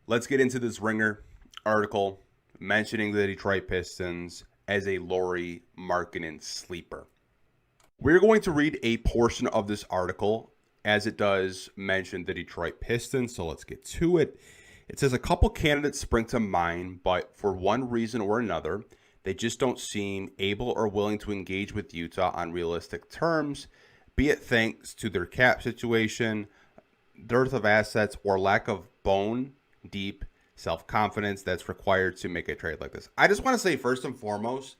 Let's get into this Ringer article mentioning the Detroit Pistons as a Lauri Markkanen sleeper. We're going to read a portion of this article as it does mention the Detroit Pistons, so let's get to it. It says a couple candidates spring to mind, but for one reason or another, they just don't seem able or willing to engage with Utah on realistic terms, be it thanks to their cap situation, dearth of assets, or lack of bone deep self-confidence that's required to make a trade like this. I just want to say first and foremost,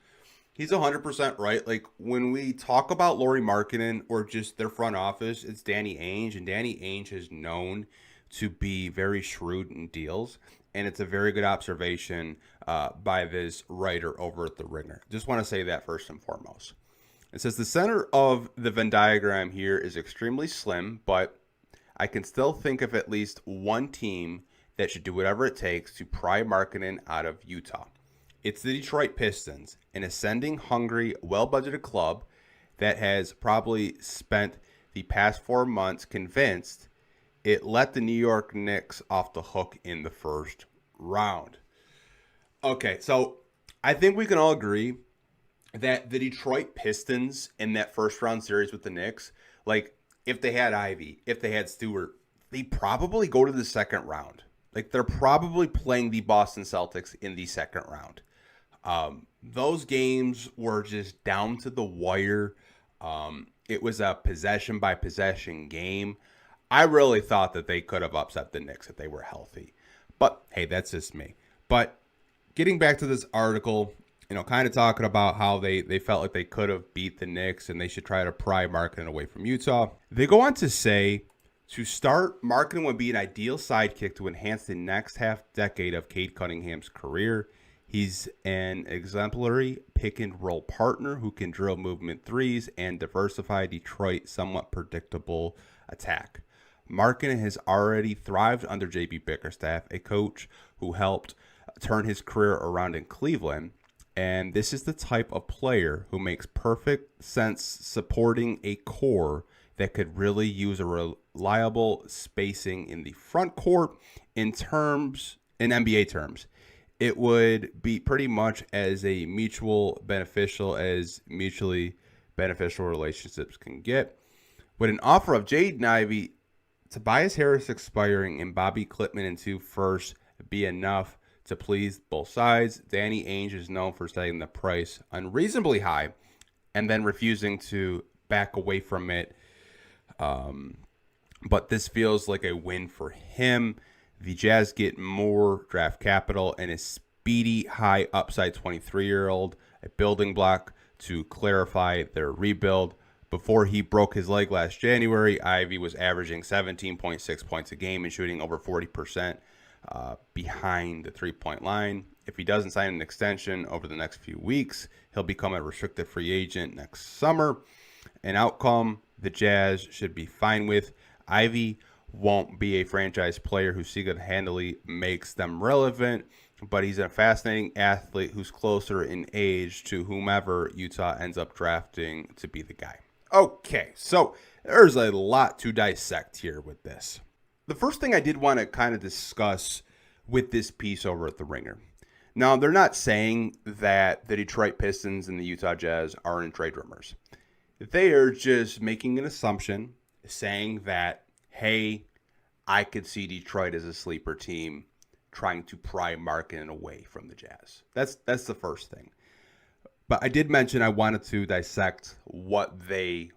he's 100% right. Like when we talk about Lauri Markkanen or just their front office, it's Danny Ainge, and Danny Ainge is known to be very shrewd in deals. And it's a very good observation by this writer over at The Ringer. Just want to say that first and foremost. It says the center of the Venn diagram here is extremely slim, but I can still think of at least one team that should do whatever it takes to pry Markkanen out of Utah. It's the Detroit Pistons, an ascending, hungry, well-budgeted club that has probably spent the past 4 months convinced it let the New York Knicks off the hook in the first round. Okay, so I think we can all agree that the Detroit Pistons in that first round series with the Knicks, like if they had Ivy, if they had Stewart, they probably go to the second round. Like they're probably playing the Boston Celtics in the second round. Those games were just down to the wire. It was a possession by possession game. I really thought that they could have upset the Knicks if they were healthy. But hey, that's just me. But getting back to this article, kind of talking about how they felt like they could have beat the Knicks and they should try to pry Markkanen away from Utah. They go on to say, to start, Markkanen would be an ideal sidekick to enhance the next half decade of Cade Cunningham's career. He's an exemplary pick-and-roll partner who can drill movement threes and diversify Detroit's somewhat predictable attack. Markkanen has already thrived under J.B. Bickerstaff, a coach who helped turn his career around in Cleveland. And this is the type of player who makes perfect sense supporting a core that could really use a reliable spacing in the front court in NBA terms. It would be pretty much as mutually beneficial relationships can get. With an offer of Jaden Ivey, Tobias Harris expiring, and Bobby Klitman in 2 firsts be enough to please both sides. Danny Ainge is known for setting the price unreasonably high and then refusing to back away from it. But this feels like a win for him. The Jazz get more draft capital and a speedy, high upside 23-year-old, a building block to clarify their rebuild. Before he broke his leg last January, Ivy was averaging 17.6 points a game and shooting over 40% behind the three-point line. If he doesn't sign an extension over the next few weeks, he'll become a restricted free agent next summer. An outcome the Jazz should be fine with. Ivy won't be a franchise player who single-handedly makes them relevant, but he's a fascinating athlete who's closer in age to whomever Utah ends up drafting to be the guy. Okay, so there's a lot to dissect here with this. The first thing I did want to kind of discuss with this piece over at The Ringer. Now, they're not saying that the Detroit Pistons and the Utah Jazz are in trade rumors. They are just making an assumption, saying that, hey, I could see Detroit as a sleeper team trying to pry Markkanen away from the Jazz. That's the first thing. But I did mention I wanted to dissect what they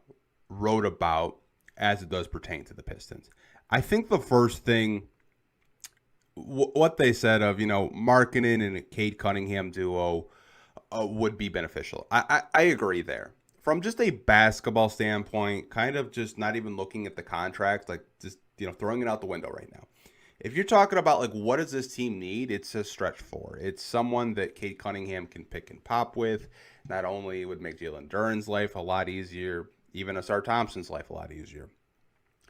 wrote about as it does pertain to the Pistons. I think the first thing, what they said of, Markkanen and a Cade Cunningham duo would be beneficial. I agree there. From just a basketball standpoint, kind of just not even looking at the contract, like just, throwing it out the window right now. If you're talking about like what does this team need, it's a stretch four. It's someone that Cade Cunningham can pick and pop with. Not only would make Jalen Duren's life a lot easier, even Asar Thompson's life a lot easier.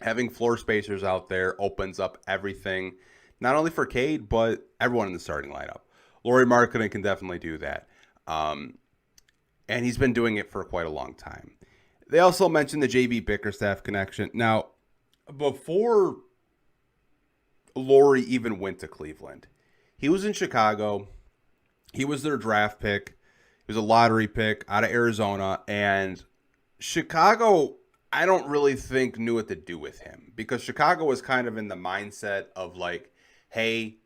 Having floor spacers out there opens up everything, not only for Cade, but everyone in the starting lineup. Lauri Markkanen can definitely do that. And he's been doing it for quite a long time. They also mentioned the JB Bickerstaff connection. Now, before Lauri even went to Cleveland. He was in Chicago. He was their draft pick. He was a lottery pick out of Arizona. And Chicago, I don't really think knew what to do with him because Chicago was kind of in the mindset of like, hey,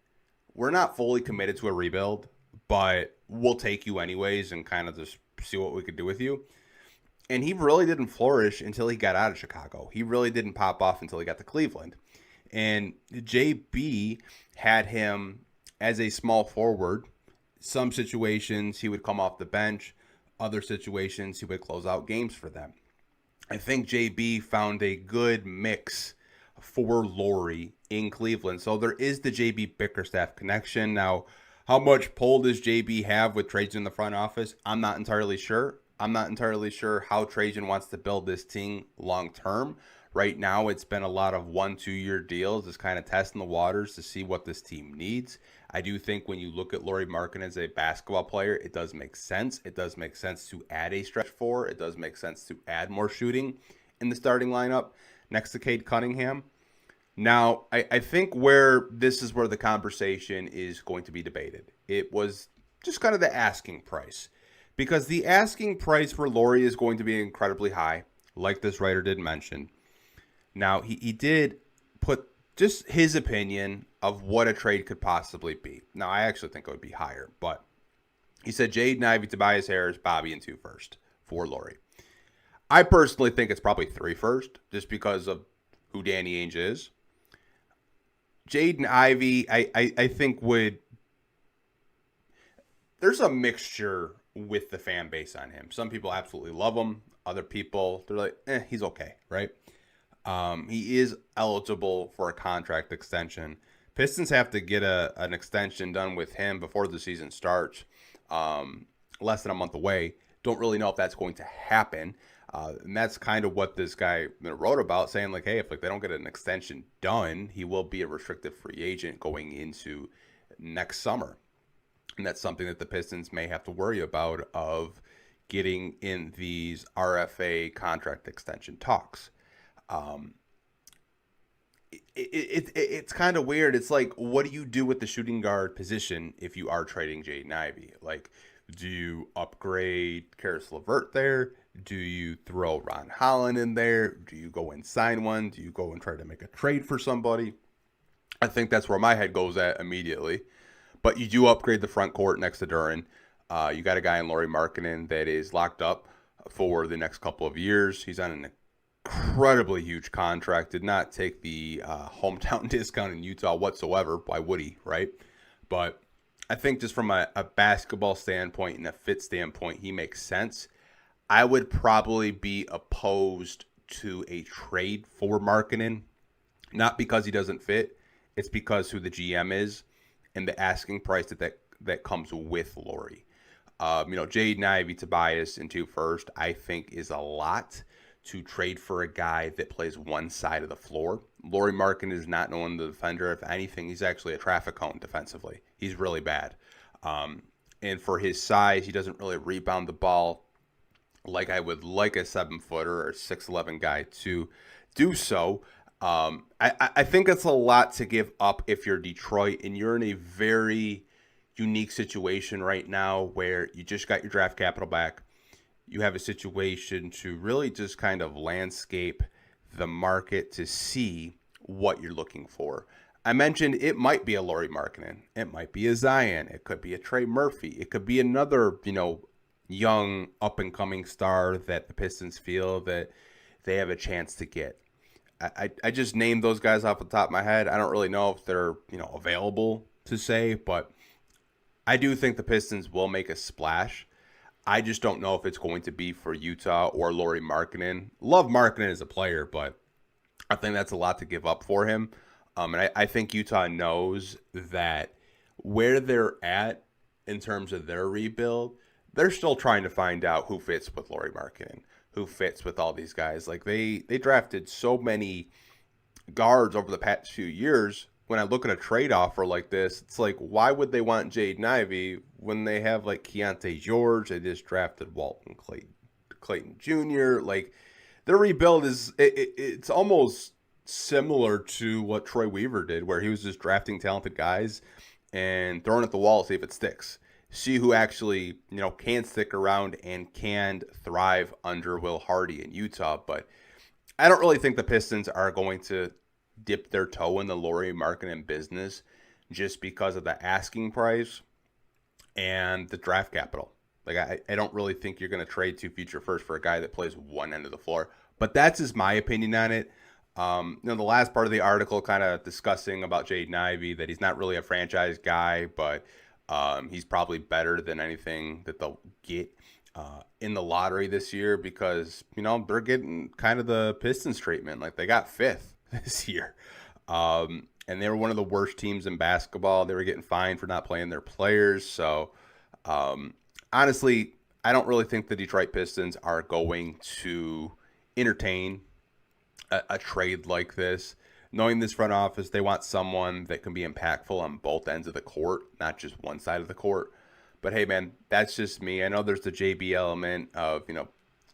we're not fully committed to a rebuild, but we'll take you anyways and kind of just see what we could do with you. And he really didn't flourish until he got out of Chicago. He really didn't pop off until he got to Cleveland. And JB had him as a small forward. Some situations he would come off the bench. Other situations he would close out games for them. I think JB found a good mix for Lauri in Cleveland. So there is the JB Bickerstaff connection. Now, how much pull does JB have with Trajan in the front office? I'm not entirely sure. I'm not entirely sure how Trajan wants to build this team long term. Right now, it's been a lot of 1-2 year deals, just kind of testing the waters to see what this team needs. I do think when you look at Lauri Markkanen as a basketball player, it does make sense. It does make sense to add a stretch four. It does make sense to add more shooting in the starting lineup next to Cade Cunningham. Now, I think where this is where the conversation is going to be debated. It was just kind of the asking price. Because the asking price for Lauri is going to be incredibly high, like this writer did mention. Now, he did put just his opinion of what a trade could possibly be. Now, I actually think it would be higher, but he said Jaden Ivey, Tobias Harris, Bobby, and 2 first for Lauri. I personally think it's probably 3 first, just because of who Danny Ainge is. Jaden Ivey, I think would... There's a mixture with the fan base on him. Some people absolutely love him. Other people, they're like, he's okay, right? He is eligible for a contract extension. Pistons have to get an extension done with him before the season starts. Less than a month away. Don't really know if that's going to happen. And that's kind of what this guy wrote about, saying like, hey, if like they don't get an extension done, he will be a restricted free agent going into next summer. And that's something that the Pistons may have to worry about of getting in these RFA contract extension talks. It's kind of weird. It's like, what do you do with the shooting guard position if you are trading Jaden Ivey? Like, do you upgrade Karis LeVert there? Do you throw Ron Holland in there? Do you go and sign one? Do you go and try to make a trade for somebody? I think that's where my head goes at immediately. But you do upgrade the front court next to Duren. You got a guy in Lauri Markkanen that is locked up for the next couple of years. He's on an incredibly huge contract. Did not take the hometown discount in Utah whatsoever. Why would he, right? But I think just from a basketball standpoint and a fit standpoint, he makes sense. I would probably be opposed to a trade for Markkanen. Not because he doesn't fit. It's because who the GM is and the asking price that comes with Lauri. Jaden Ivey, Tobias, and 2 first, I think is a lot to trade for a guy that plays one side of the floor. Lauri Markkanen is not known the defender. If anything, he's actually a traffic cone defensively. He's really bad. And for his size, he doesn't really rebound the ball like I would like a 7-footer or 6'11" guy to do so. I think it's a lot to give up if you're Detroit and you're in a very unique situation right now where you just got your draft capital back. You have a situation to really just kind of landscape the market to see what you're looking for. I mentioned it might be a Lauri Markkanen. It might be a Zion. It could be a Trey Murphy. It could be another, young up-and-coming star that the Pistons feel that they have a chance to get. I just named those guys off the top of my head. I don't really know if they're, available to say, but I do think the Pistons will make a splash. I just don't know if it's going to be for Utah or Lauri Markkanen. Love Markkanen as a player, but I think that's a lot to give up for him. And I think Utah knows that where they're at in terms of their rebuild, they're still trying to find out who fits with Lauri Markkanen, who fits with all these guys. Like they drafted so many guards over the past few years. When I look at a trade offer like this, it's like, why would they want Jaden Ivey when they have like Keontae George? They just drafted Walton Clayton Jr. Like their rebuild is it's almost similar to what Troy Weaver did, where he was just drafting talented guys and throwing at the wall to see if it sticks. See who actually, can stick around and can thrive under Will Hardy in Utah. But I don't really think the Pistons are going to dip their toe in the Lauri Markkanen business just because of the asking price and the draft capital. Like, I don't really think you're going to trade 2 future first for a guy that plays one end of the floor. But that's just my opinion on it. The last part of the article kind of discussing about Jaden Ivey, that he's not really a franchise guy, but he's probably better than anything that they'll get in the lottery this year because, they're getting kind of the Pistons treatment. Like, they got 5th this year. And they were one of the worst teams in basketball. They were getting fined for not playing their players. So, honestly, I don't really think the Detroit Pistons are going to entertain a trade like this. Knowing this front office, they want someone that can be impactful on both ends of the court, not just one side of the court. But hey, man, that's just me. I know there's the JB element of,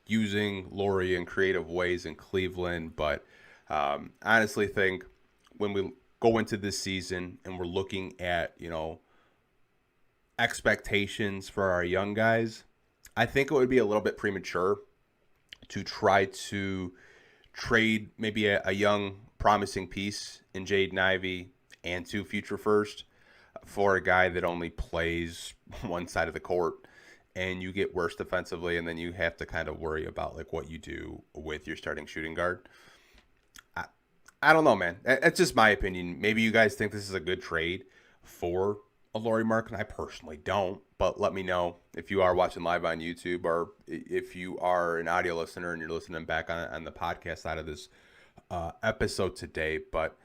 using Lauri in creative ways in Cleveland, but I honestly think when we go into this season and we're looking at, expectations for our young guys, I think it would be a little bit premature to try to trade maybe a young promising piece in Jaden Ivey and 2 future first for a guy that only plays one side of the court, and you get worse defensively, and then you have to kind of worry about like what you do with your starting shooting guard. I don't know, man. That's just my opinion. Maybe you guys think this is a good trade for a Lauri Markkanen. I personally don't, but let me know if you are watching live on YouTube or if you are an audio listener and you're listening back on the podcast side of this episode today. But